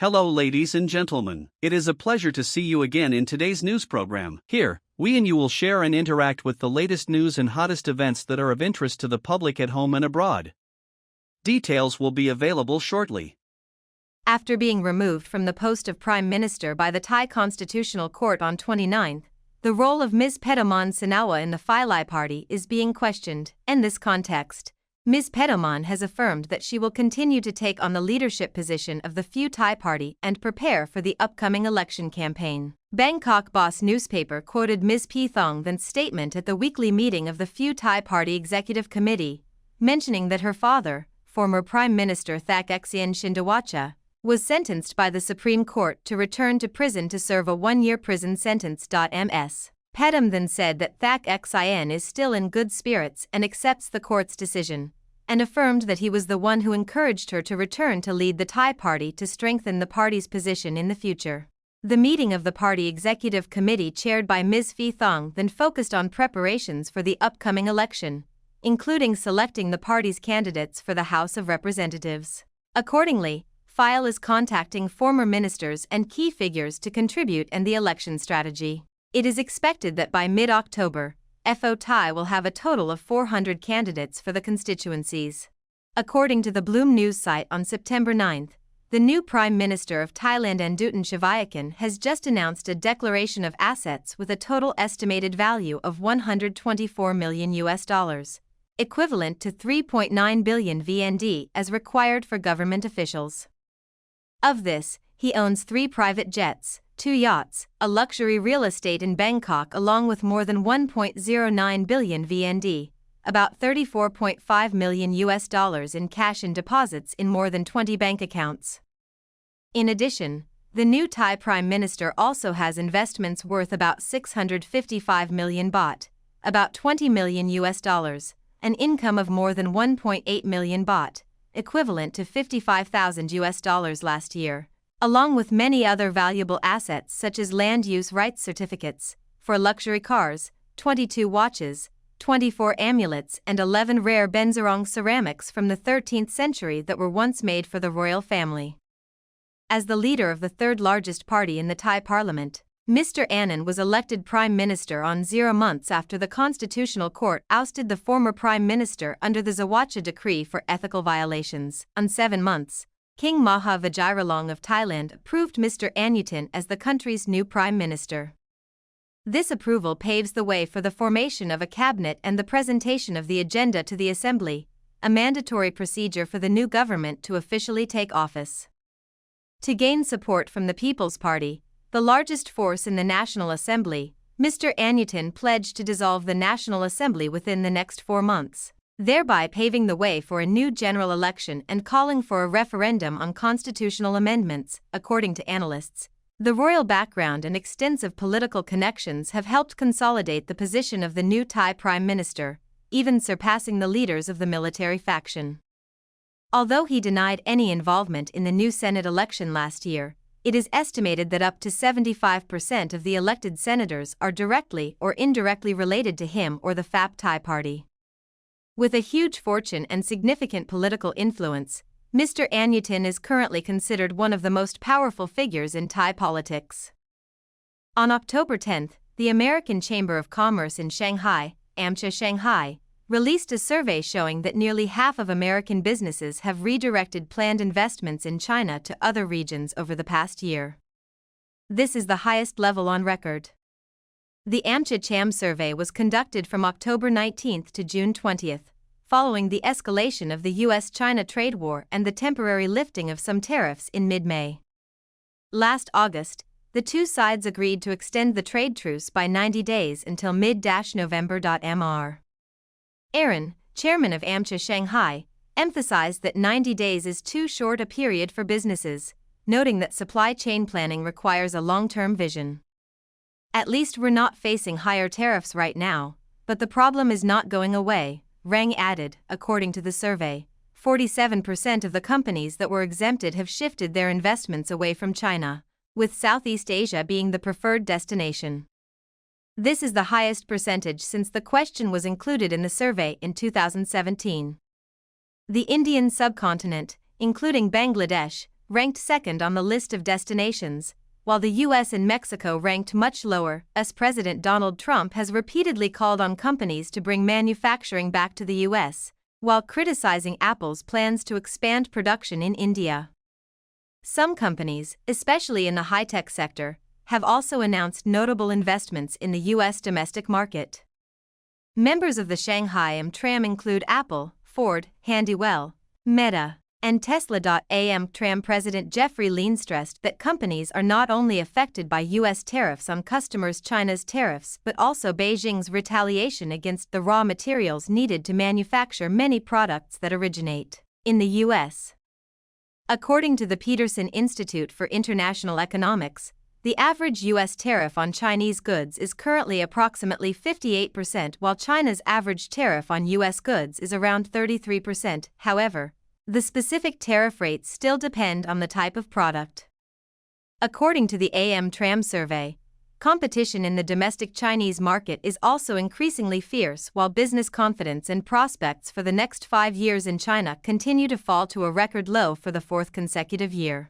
Hello ladies and gentlemen, it is a pleasure to see you again in today's news program. Here, we and you will share and interact with the latest news and hottest events that are of interest to the public at home and abroad. Details will be available shortly. After being removed from the post of Prime Minister by the Thai Constitutional Court on 29th, the role of Ms. Paetongtarn Sanawa in the Philai Party is being questioned. In this context, Ms. Paetongtarn has affirmed that she will continue to take on the leadership position of the Pheu Thai Party and prepare for the upcoming election campaign. Bangkok Boss newspaper quoted Ms. Paetongtarn's statement at the weekly meeting of the Pheu Thai Party Executive Committee, mentioning that her father, former Prime Minister Thaksin Shinawatra, was sentenced by the Supreme Court to return to prison to serve a one-year prison sentence. Ms. Paetongtarn then said that Thaksin is still in good spirits and accepts the court's decision, and affirmed that he was the one who encouraged her to return to lead the Thai party to strengthen the party's position in the future. The meeting of the party executive committee chaired by Ms. Paetongtarn then focused on preparations for the upcoming election, including selecting the party's candidates for the House of Representatives. Accordingly, FILE is contacting former ministers and key figures to contribute in the election strategy. It is expected that by mid-October, Pheu Thai will have a total of 400 candidates for the constituencies. According to the Bloom News site on September 9, the new Prime Minister of Thailand Andutan Shivayakan has just announced a declaration of assets with a total estimated value of $124 million, equivalent to 3.9 billion VND as required for government officials. Of this, he owns 3 private jets, 2 yachts, a luxury real estate in Bangkok along with more than 1.09 billion VND, about $34.5 million in cash and deposits in more than 20 bank accounts. In addition, the new Thai Prime Minister also has investments worth about 655 million baht, about $20 million, an income of more than 1.8 million baht, equivalent to $55,000 last year, along with many other valuable assets such as land use rights certificates, 4 luxury cars, 22 watches, 24 amulets and 11 rare Benzerong ceramics from the 13th century that were once made for the royal family. As the leader of the 3rd largest party in the Thai parliament, Mr. Annan was elected Prime Minister on 0 months after the Constitutional Court ousted the former Prime Minister under the Zawatcha Decree for ethical violations. On 7 months, King Maha Vajiralong of Thailand approved Mr. Annutin as the country's new Prime Minister. This approval paves the way for the formation of a cabinet and the presentation of the agenda to the Assembly, a mandatory procedure for the new government to officially take office. To gain support from the People's Party, the largest force in the National Assembly, Mr. Annutin pledged to dissolve the National Assembly within the next 4 months, thereby paving the way for a new general election and calling for a referendum on constitutional amendments. According to analysts, the royal background and extensive political connections have helped consolidate the position of the new Thai Prime Minister, even surpassing the leaders of the military faction. Although he denied any involvement in the new Senate election last year, it is estimated that up to 75% of the elected senators are directly or indirectly related to him or the Pheu Thai Party. With a huge fortune and significant political influence, Mr. Annutin is currently considered one of the most powerful figures in Thai politics. On October 10, the American Chamber of Commerce in Shanghai, AMCHA Shanghai, released a survey showing that nearly half of American businesses have redirected planned investments in China to other regions over the past year. This is the highest level on record. The AMCHA CHAM survey was conducted from October 19 to June 20, following the escalation of the US-China trade war and the temporary lifting of some tariffs in mid-May. Last August, the two sides agreed to extend the trade truce by 90 days until mid-November. Mr. Aaron, chairman of AMCHA Shanghai, emphasized that 90 days is too short a period for businesses, noting that supply chain planning requires a long-term vision. At least we're not facing higher tariffs right now, but the problem is not going away, Rang added. According to the survey, 47% of the companies that were exempted have shifted their investments away from China, with Southeast Asia being the preferred destination. This is the highest percentage since the question was included in the survey in 2017. The Indian subcontinent, including Bangladesh, ranked second on the list of destinations, while the US and Mexico ranked much lower, as President Donald Trump has repeatedly called on companies to bring manufacturing back to the US, while criticizing Apple's plans to expand production in India. Some companies, especially in the high-tech sector, have also announced notable investments in the US domestic market. Members of the Shanghai AmTram include Apple, Ford, Honeywell, Meta, and Tesla. AmTram President Jeffrey Lean stressed that companies are not only affected by U.S. tariffs on customers' China's tariffs but also Beijing's retaliation against the raw materials needed to manufacture many products that originate in the U.S. According to the Peterson Institute for International Economics, the average U.S. tariff on Chinese goods is currently approximately 58%, while China's average tariff on U.S. goods is around 33%. However, the specific tariff rates still depend on the type of product. According to the AmTram survey, competition in the domestic Chinese market is also increasingly fierce, while business confidence and prospects for the next 5 years in China continue to fall to a record low for the fourth consecutive year.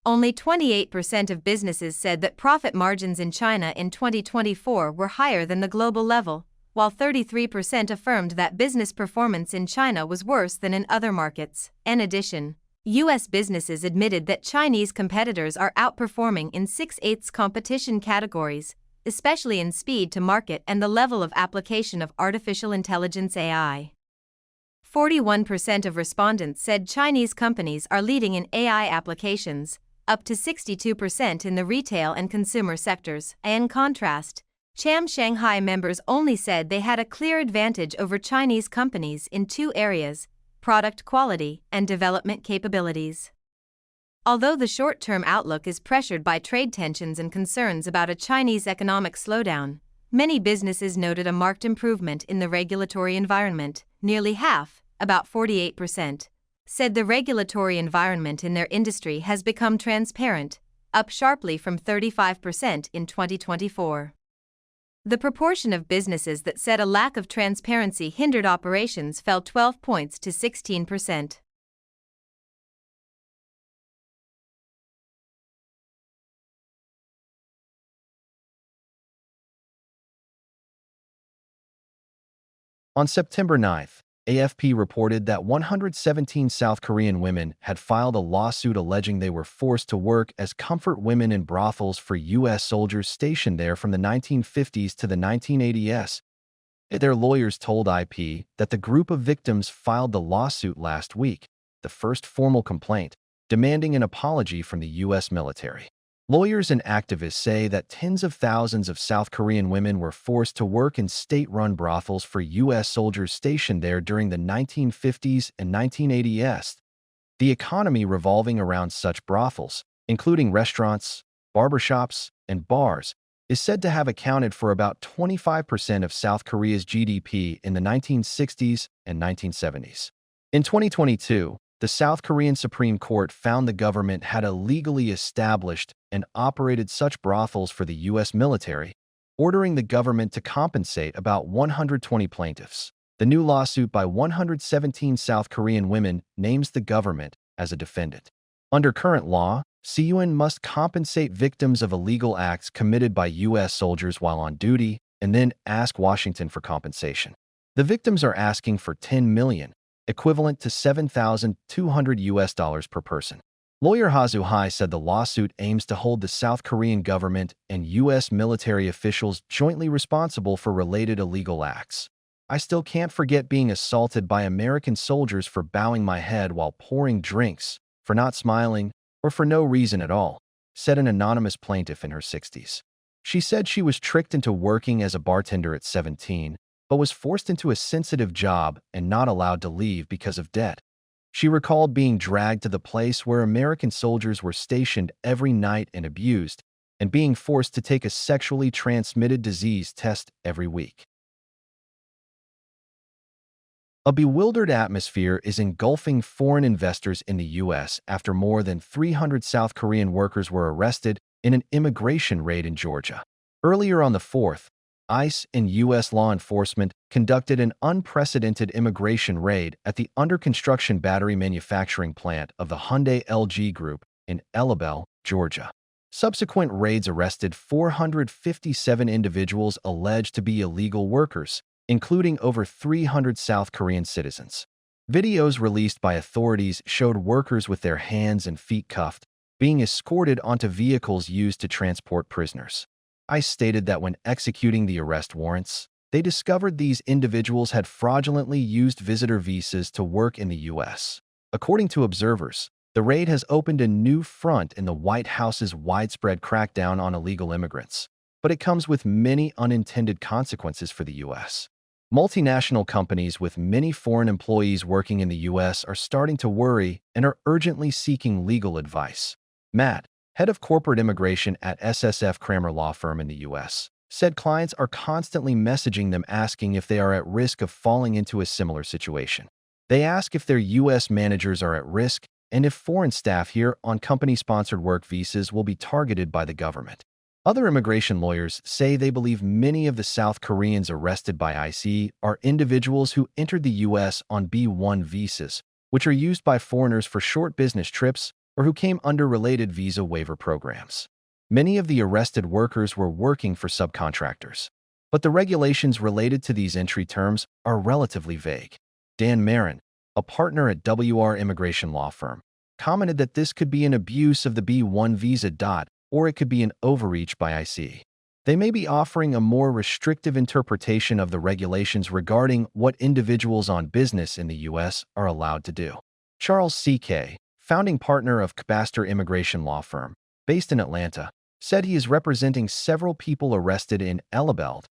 Only 28% of businesses said that profit margins in China in 2024 were higher than the global level, while 33% affirmed that business performance in China was worse than in other markets. In addition, U.S. businesses admitted that Chinese competitors are outperforming in 6/8 competition categories, especially in speed to market and the level of application of artificial intelligence (AI). 41% of respondents said Chinese companies are leading in AI applications, up to 62% in the retail and consumer sectors. In contrast, Shanghai members only said they had a clear advantage over Chinese companies in 2 areas: product quality and development capabilities. Although the short-term outlook is pressured by trade tensions and concerns about a Chinese economic slowdown, many businesses noted a marked improvement in the regulatory environment. Nearly half, about 48%, said the regulatory environment in their industry has become transparent, up sharply from 35% in 2024. The proportion of businesses that said a lack of transparency hindered operations fell 12 points to 16%. On September 9th, AFP reported that 117 South Korean women had filed a lawsuit alleging they were forced to work as comfort women in brothels for U.S. soldiers stationed there from the 1950s to the 1980s. Their lawyers told IP that the group of victims filed the lawsuit last week, the first formal complaint, demanding an apology from the U.S. military. Lawyers and activists say that tens of thousands of South Korean women were forced to work in state-run brothels for U.S. soldiers stationed there during the 1950s and 1980s. The economy revolving around such brothels, including restaurants, barbershops, and bars, is said to have accounted for about 25% of South Korea's GDP in the 1960s and 1970s. In 2022, the South Korean Supreme Court found the government had illegally established and operated such brothels for the U.S. military, ordering the government to compensate about 120 plaintiffs. The new lawsuit by 117 South Korean women names the government as a defendant. Under current law, CUN must compensate victims of illegal acts committed by U.S. soldiers while on duty and then ask Washington for compensation. The victims are asking for $10 million, equivalent to $7,200 per person. Lawyer Hazu Hai said the lawsuit aims to hold the South Korean government and U.S. military officials jointly responsible for related illegal acts. I still can't forget being assaulted by American soldiers for bowing my head while pouring drinks, for not smiling, or for no reason at all, said an anonymous plaintiff in her 60s. She said she was tricked into working as a bartender at 17, but was forced into a sensitive job and not allowed to leave because of debt. She recalled being dragged to the place where American soldiers were stationed every night and abused, and being forced to take a sexually transmitted disease test every week. A bewildered atmosphere is engulfing foreign investors in the U.S. after more than 300 South Korean workers were arrested in an immigration raid in Georgia. Earlier on the 4th, ICE and U.S. law enforcement conducted an unprecedented immigration raid at the under-construction battery manufacturing plant of the Hyundai LG Group in Elabel, Georgia. Subsequent raids arrested 457 individuals alleged to be illegal workers, including over 300 South Korean citizens. Videos released by authorities showed workers with their hands and feet cuffed, being escorted onto vehicles used to transport prisoners. ICE stated that when executing the arrest warrants, they discovered these individuals had fraudulently used visitor visas to work in the U.S. According to observers, the raid has opened a new front in the White House's widespread crackdown on illegal immigrants, but it comes with many unintended consequences for the U.S. Multinational companies with many foreign employees working in the U.S. are starting to worry and are urgently seeking legal advice. Matt, head of corporate immigration at SSF Kramer law firm in the U.S., said clients are constantly messaging them asking if they are at risk of falling into a similar situation. They ask if their U.S. managers are at risk and if foreign staff here on company-sponsored work visas will be targeted by the government. Other immigration lawyers say they believe many of the South Koreans arrested by ICE are individuals who entered the U.S. on B-1 visas, which are used by foreigners for short business trips or who came under related visa waiver programs. Many of the arrested workers were working for subcontractors, but the regulations related to these entry terms are relatively vague. Dan Marin, a partner at WR Immigration Law Firm, commented that this could be an abuse of the B-1 visa. Or it could be an overreach by ICE. They may be offering a more restrictive interpretation of the regulations regarding what individuals on business in the U.S. are allowed to do. Charles C.K., founding partner of Cabastor Immigration Law Firm, based in Atlanta, said he is representing several people arrested in Elabel.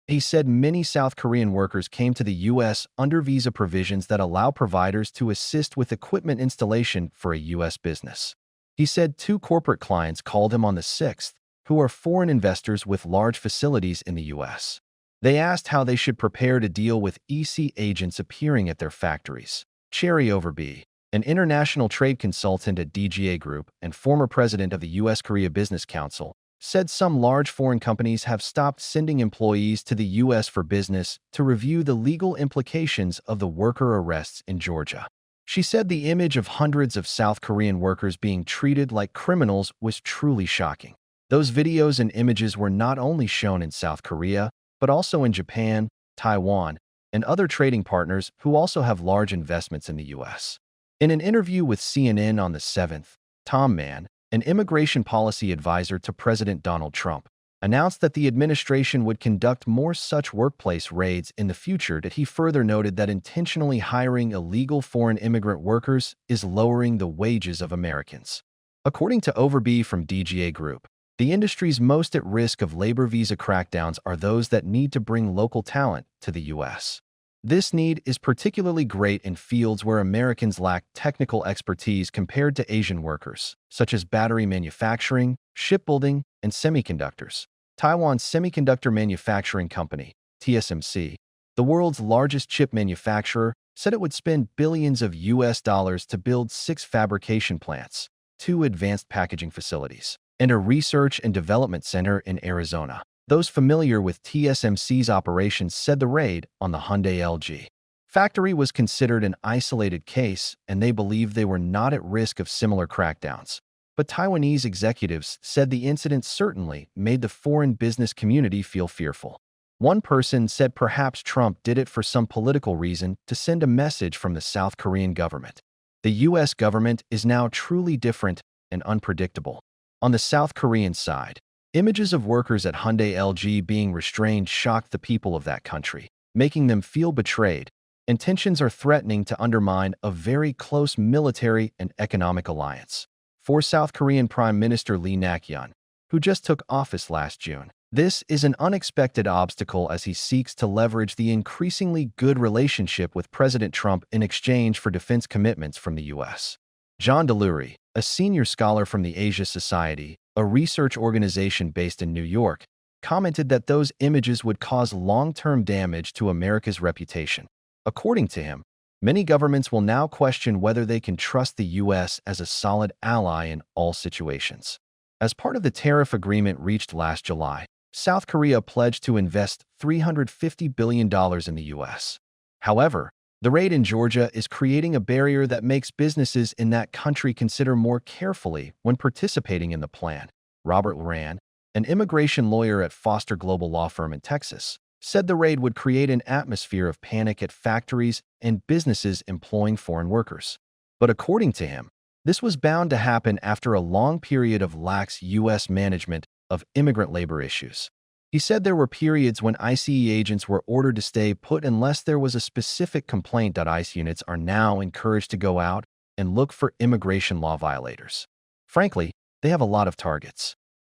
He said many South Korean workers came to the U.S. under visa provisions that allow providers to assist with equipment installation for a U.S. business. He said 2 corporate clients called him on the 6th, who are foreign investors with large facilities in the U.S. They asked how they should prepare to deal with EC agents appearing at their factories. Cherry Overby, an international trade consultant at DGA Group and former president of the U.S.-Korea Business Council, said some large foreign companies have stopped sending employees to the U.S. for business to review the legal implications of the worker arrests in Georgia. She said the image of hundreds of South Korean workers being treated like criminals was truly shocking. Those videos and images were not only shown in South Korea, but also in Japan, Taiwan, and other trading partners who also have large investments in the U.S. In an interview with CNN on the 7th, Tom Mann, an immigration policy advisor to President Donald Trump, announced that the administration would conduct more such workplace raids in the future. He further noted that intentionally hiring illegal foreign immigrant workers is lowering the wages of Americans. According to Overby from DGA Group, the industries most at risk of labor visa crackdowns are those that need to bring local talent to the U.S. This need is particularly great in fields where Americans lack technical expertise compared to Asian workers, such as battery manufacturing, shipbuilding, and semiconductors. Taiwan's Semiconductor Manufacturing Company, TSMC, the world's largest chip manufacturer, said it would spend billions of U.S. dollars to build 6 fabrication plants, 2 advanced packaging facilities, and a research and development center in Arizona. Those familiar with TSMC's operations said the raid on the Hyundai LG factory was considered an isolated case and they believed they were not at risk of similar crackdowns. But Taiwanese executives said the incident certainly made the foreign business community feel fearful. One person said perhaps Trump did it for some political reason to send a message from the South Korean government. The U.S. government is now truly different and unpredictable. On the South Korean side, images of workers at Hyundai LG being restrained shocked the people of that country, making them feel betrayed, and tensions are threatening to undermine a very close military and economic alliance. For South Korean Prime Minister Lee Nak-yeon, who just took office last June, this is an unexpected obstacle as he seeks to leverage the increasingly good relationship with President Trump in exchange for defense commitments from the U.S. John Delury, a senior scholar from the Asia Society, a research organization based in New York, commented that those images would cause long-term damage to America's reputation. According to him, many governments will now question whether they can trust the U.S. as a solid ally in all situations. As part of the tariff agreement reached last July, South Korea pledged to invest $350 billion in the U.S. However, the raid in Georgia is creating a barrier that makes businesses in that country consider more carefully when participating in the plan. Robert Rand, an immigration lawyer at Foster Global law firm in Texas, said the raid would create an atmosphere of panic at factories and businesses employing foreign workers. But according to him, this was bound to happen after a long period of lax U.S. management of immigrant labor issues. He said there were periods when ICE agents were ordered to stay put unless there was a specific complaint. ICE units are now encouraged to go out and look for immigration law violators. Frankly, they have a lot of targets.